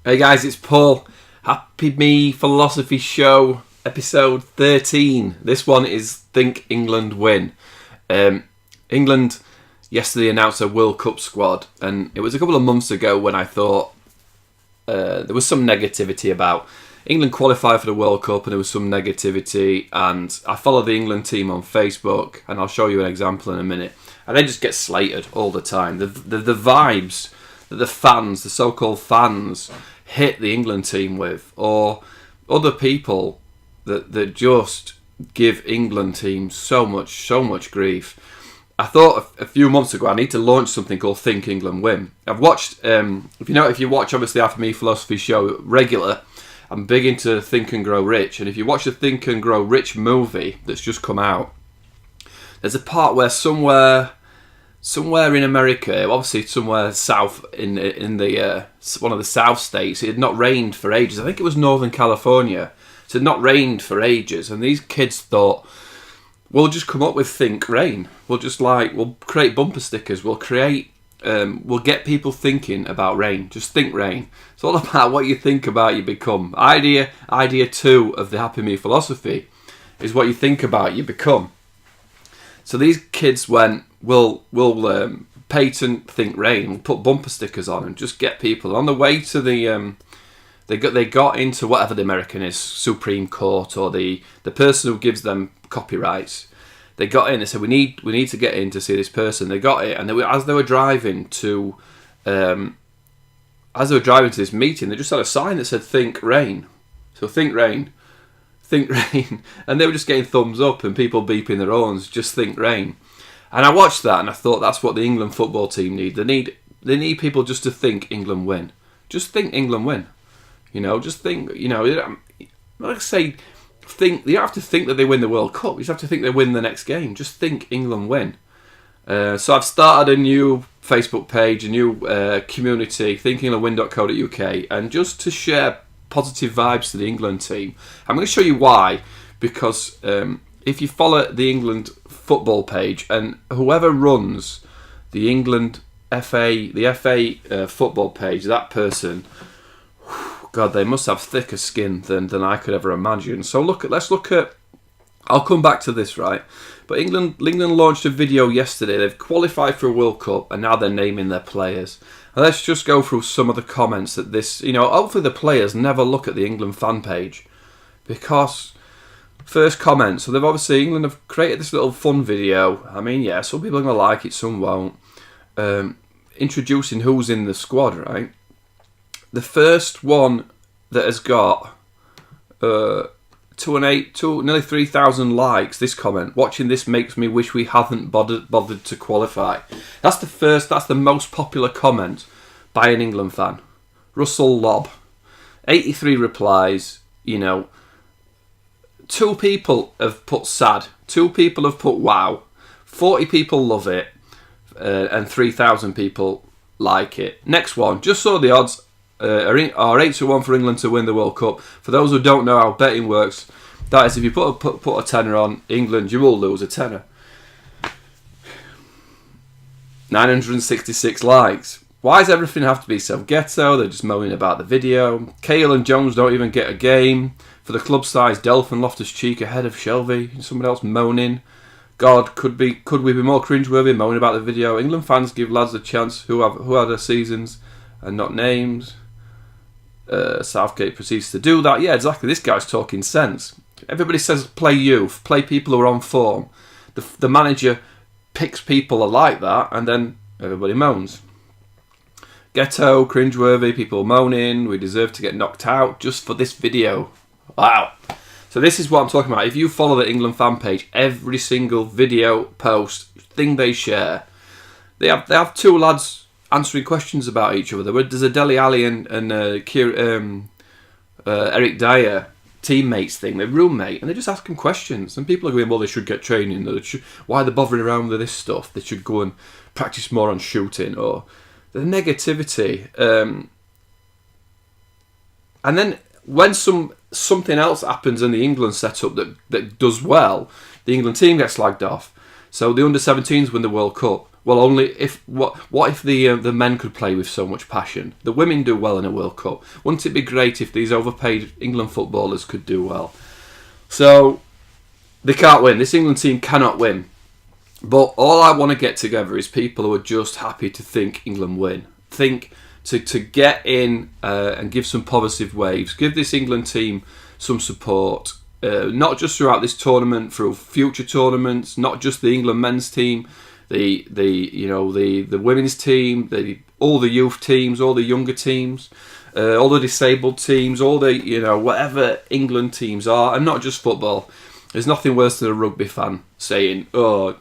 Hey guys, it's Paul. Happy Me Philosophy Show, episode 13. This one is Think England Win. England yesterday announced a World Cup squad, and it was a couple of months ago when I thought there was some negativity about England qualify for the World Cup, and there was some negativity, and I follow the England team on Facebook, and I'll show you an example in a minute, and they just get slated all the time. The vibes that the fans, the so-called fans, hit the England team with, or other people that just give England teams so much grief. I thought a few months ago I need to launch something called Think England Win. I've watched, if you watch obviously After Me Philosophy Show regular, I'm big into Think and Grow Rich, and if you watch the Think and Grow Rich movie that's just come out, there's a part where somewhere in America, obviously somewhere south in the one of the South states, it had not rained for ages. I think it was Northern California. So it had not rained for ages, and these kids thought, we'll just come up with Think Rain. We'll create bumper stickers. We'll get people thinking about rain. Just think rain. It's all about what you think about, you become. Idea 2 of the Happy Me philosophy is what you think about, you become. So these kids went, we'll patent Think Rain, we'll put bumper stickers on and just get people. On the way to the, they got into whatever the American is, Supreme Court, or the person who gives them copyrights. They got in, they said, we need to get in to see this person. They got it, and as they were driving to this meeting, they just had a sign that said Think Rain. So Think Rain. Think Rain, and they were just getting thumbs up and people beeping their horns, just Think Rain. And I watched that and I thought that's what the England football team need. They need people just to think England win. Just think England win. Just think, like I say, think. You don't have to think that they win the World Cup. You just have to think they win the next game. Just think England win. So I've started a new Facebook page, a new community, thinkenglandwin.co.uk, and just to share positive vibes to the England team. I'm going to show you why, because if you follow the England football page, and whoever runs the England FA football page, that person, God, they must have thicker skin than I could ever imagine. So let's look at. I'll come back to this, right? But England launched a video yesterday. They've qualified for a World Cup, and now they're naming their players. And let's just go through some of the comments that this, hopefully the players never look at the England fan page, because first comment. So England have created this little fun video. I mean, yeah, some people are going to like it, some won't. Introducing who's in the squad, right? The first one that has got nearly 3,000 likes, this comment: watching this makes me wish we hadn't bothered to qualify. That's the most popular comment by an England fan. Russell Lobb. 83 replies, 2 people have put sad, 2 people have put wow, 40 people love it, and 3,000 people like it. Next one: just saw the odds are 8-1 for England to win the World Cup. For those who don't know how betting works, that is, if you put a tenner on England, you will lose a tenner. 966 likes. Why does everything have to be so ghetto? They're just moaning about the video. Cahill and Jones don't even get a game. For the club size, Delph and Loftus-Cheek ahead of Shelvey. Someone else moaning. God, could we be more cringeworthy moaning about the video? England fans give lads a chance who had their seasons and not names. Southgate proceeds to do that. Yeah, exactly. This guy's talking sense. Everybody says play youth, play people who are on form. The manager picks people like that, and then everybody moans. Ghetto, cringeworthy, people moaning. We deserve to get knocked out just for this video. Wow. So this is what I'm talking about. If you follow the England fan page, every single video, post, thing they share, they have 2 lads answering questions about each other. There's a Dele Alli and Eric Dyer teammates thing, their roommate, and they just ask him questions. And people are going, well, they should get training. Why are they bothering around with this stuff? They should go and practice more on shooting. Or the negativity. And then when something else happens in the England setup that does well, the England team gets slagged off. So the under-17s win the World Cup. Well, only if what if the men could play with so much passion? The women do well in a World Cup. Wouldn't it be great if these overpaid England footballers could do well? So they can't win. This England team cannot win. But all I want to get together is people who are just happy to think England win. Think to get in and give some positive waves. Give this England team some support. Not just throughout this tournament, through future tournaments. Not just the England men's team. The women's team, all the youth teams, all the younger teams, all the disabled teams, all the whatever England teams are, and not just football. There's nothing worse than a rugby fan saying, another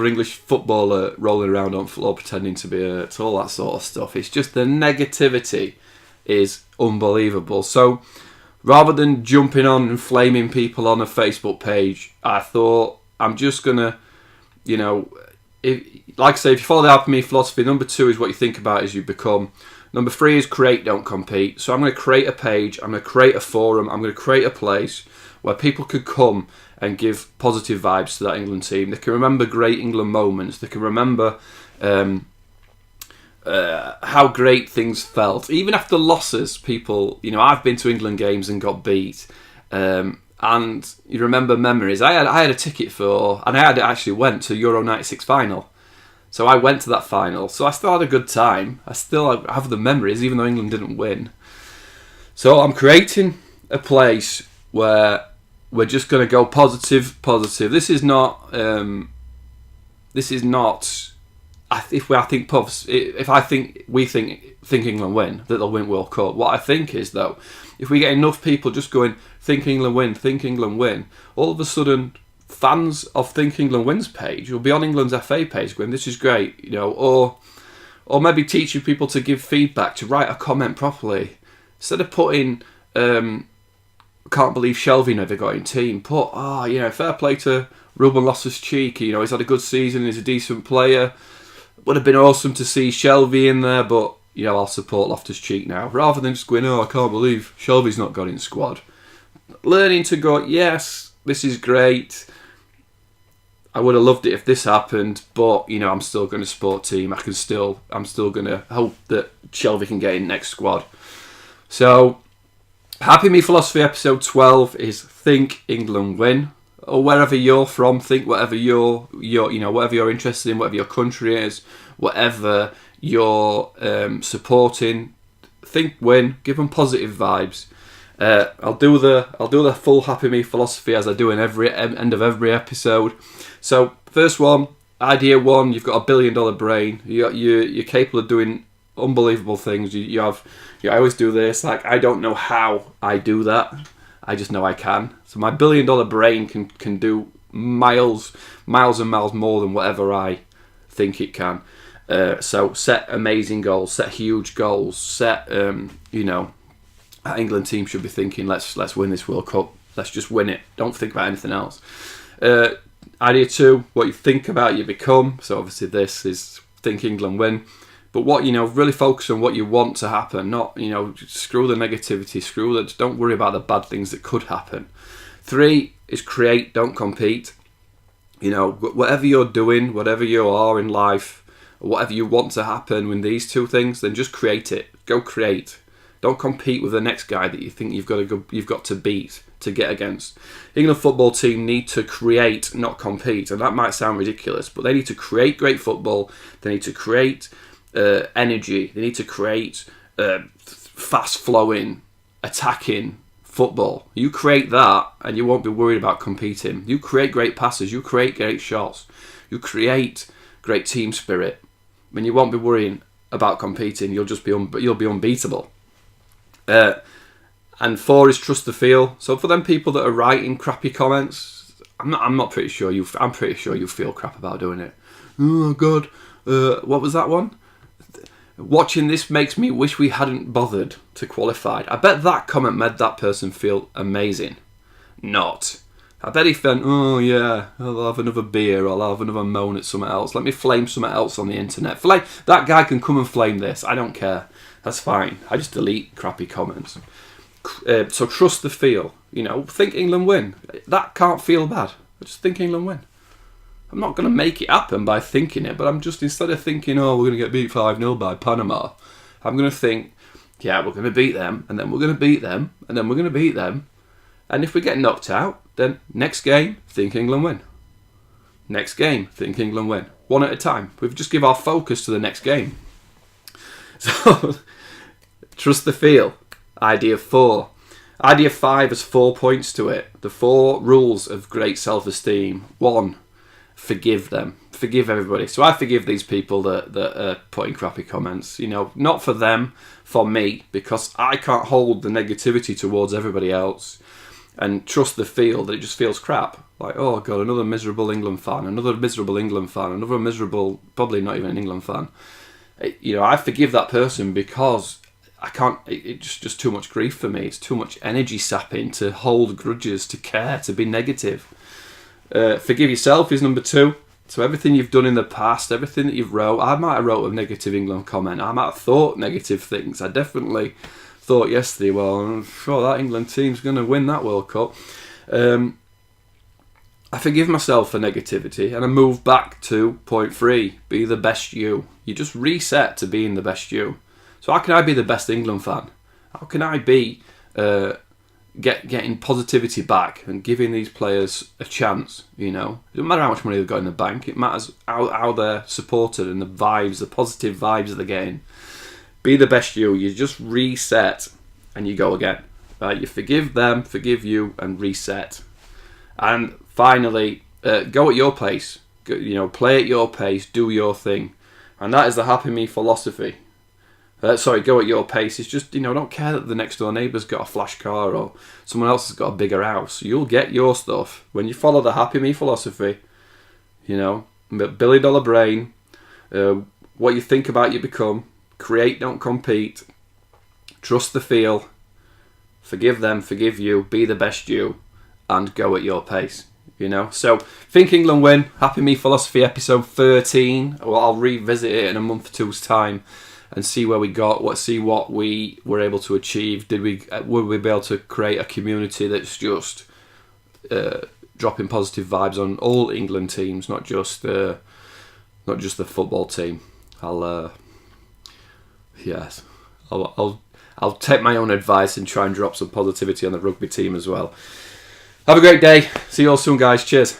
English footballer rolling around on the floor pretending to be hurt, all that sort of stuff. It's just the negativity is unbelievable. So rather than jumping on and flaming people on a Facebook page, I thought I'm just gonna. Like I say, if you follow the Alchemy philosophy, number 2 is what you think about as you become. Number 3 is create, don't compete. So I'm going to create a page, I'm going to create a forum, I'm going to create a place where people could come and give positive vibes to that England team. They can remember great England moments. They can remember how great things felt. Even after losses, people, I've been to England games and got beat. And you remember memories. I had a ticket and I actually went to Euro 96 final. So I went to that final. So I still had a good time. I still have the memories, even though England didn't win. So I'm creating a place where we're just going to go positive. This is not. If we think England win, that they'll win World Cup. What I think is, though, if we get enough people just going, think England win, all of a sudden fans of Think England Wins page will be on England's FA page going, this is great, or maybe teaching people to give feedback, to write a comment properly. Instead of putting, can't believe Shelvey never got in team, put, fair play to Ruben Loftus-Cheek, he's had a good season, he's a decent player. Would have been awesome to see Shelvey in there, but I'll support Loftus-Cheek now. Rather than just going, I can't believe Shelvey's not got in squad. Learning to go, yes, this is great. I would have loved it if this happened, but I'm still going to support team. I'm still going to hope that Shelvey can get in next squad. So, Happy Me Philosophy episode 12 is Think England Win. Or wherever you're from, think whatever whatever you're interested in, whatever your country is, whatever you're supporting, think win, give them positive vibes. I'll do the full Happy Me philosophy as I do in every end of every episode. So first one, idea 1, you've got $1 billion brain. You're capable of doing unbelievable things. I always do this. Like, I don't know how I do that. I just know I can. So my $1 billion brain can do miles and miles more than whatever I think it can. So set amazing goals, set huge goals, set our England team should be thinking, let's win this World Cup. Let's just win it. Don't think about anything else. Idea 2, what you think about, you become. So obviously this is Think England Win. But what, really focus on what you want to happen. Not, screw the negativity, don't worry about the bad things that could happen. 3 is create, don't compete. Whatever you're doing, whatever you are in life, whatever you want to happen with these 2 things, then just create it. Go create. Don't compete with the next guy that you think you've got to beat, to get against. England football team need to create, not compete. And that might sound ridiculous, but they need to create great football. They need to create energy. They need to create fast-flowing, attacking football. You create that, and you won't be worried about competing. You create great passes. You create great shots. You create great team spirit. When you won't be worrying about competing, you'll be unbeatable. And 4 is trust the feel. So for them people that are writing crappy comments, I'm pretty sure you feel crap about doing it. Oh God, what was that one? Watching this makes me wish we hadn't bothered to qualify. I bet that comment made that person feel amazing. Not. I bet he felt, oh yeah, I'll have another beer, or I'll have another moan at something else. Let me flame something else on the internet. That guy can come and flame this. I don't care. That's fine. I just delete crappy comments. So trust the feel. Think England win. That can't feel bad. Just think England win. I'm not going to make it happen by thinking it, but I'm just, instead of thinking, oh, we're going to get beat 5-0 by Panama, I'm going to think, yeah, we're going to beat them, and then we're going to beat them, and then we're going to beat them. And if we get knocked out, then next game, think England win. Next game, think England win. One at a time. We've just give our focus to the next game. So, trust the feel. Idea 4. Idea 5 has 4 points to it. The 4 rules of great self-esteem. 1, forgive them. Forgive everybody. So I forgive these people that are putting crappy comments. You know, not for them, for me, because I can't hold the negativity towards everybody else. And trust the feel that it just feels crap. Like, oh God, another miserable England fan, another miserable England fan, another miserable, probably not even an England fan. You know, I forgive that person because I can't, it's just too much grief for me. It's too much energy sapping to hold grudges, to care, to be negative. Forgive yourself is number 2. So everything you've done in the past, everything that you've wrote, I might have wrote a negative England comment. I might have thought negative things. I definitely thought yesterday, well, I'm sure that England team's going to win that World Cup. I forgive myself for negativity and I move back to point 3, be the best you. You just reset to being the best you. So how can I be the best England fan? How can I be getting positivity back and giving these players a chance? You know, it doesn't matter how much money they've got in the bank. It matters how they're supported and the vibes, the positive vibes that they're getting. Be the best you. You just reset and you go again. Right? You forgive them, forgive you, and reset. And finally, go at your pace. You know, play at your pace, do your thing, and that is the happy me philosophy. Go at your pace. It's just, you know, don't care that the next door neighbour's got a flash car or someone else has got a bigger house. You'll get your stuff when you follow the happy me philosophy. You know, Billy Dollar Brain. What you think about, you become. Create, don't compete. Trust the feel. Forgive them, forgive you. Be the best you, and go at your pace. You know, so think England win. Happy me philosophy episode 13. Well, I'll revisit it in a month or two's time and see where we got. See what we were able to achieve. Were we be able to create a community that's just dropping positive vibes on all England teams, not just the football team. I'll take my own advice and try and drop some positivity on the rugby team as well. Have a great day. See you all soon, guys. Cheers.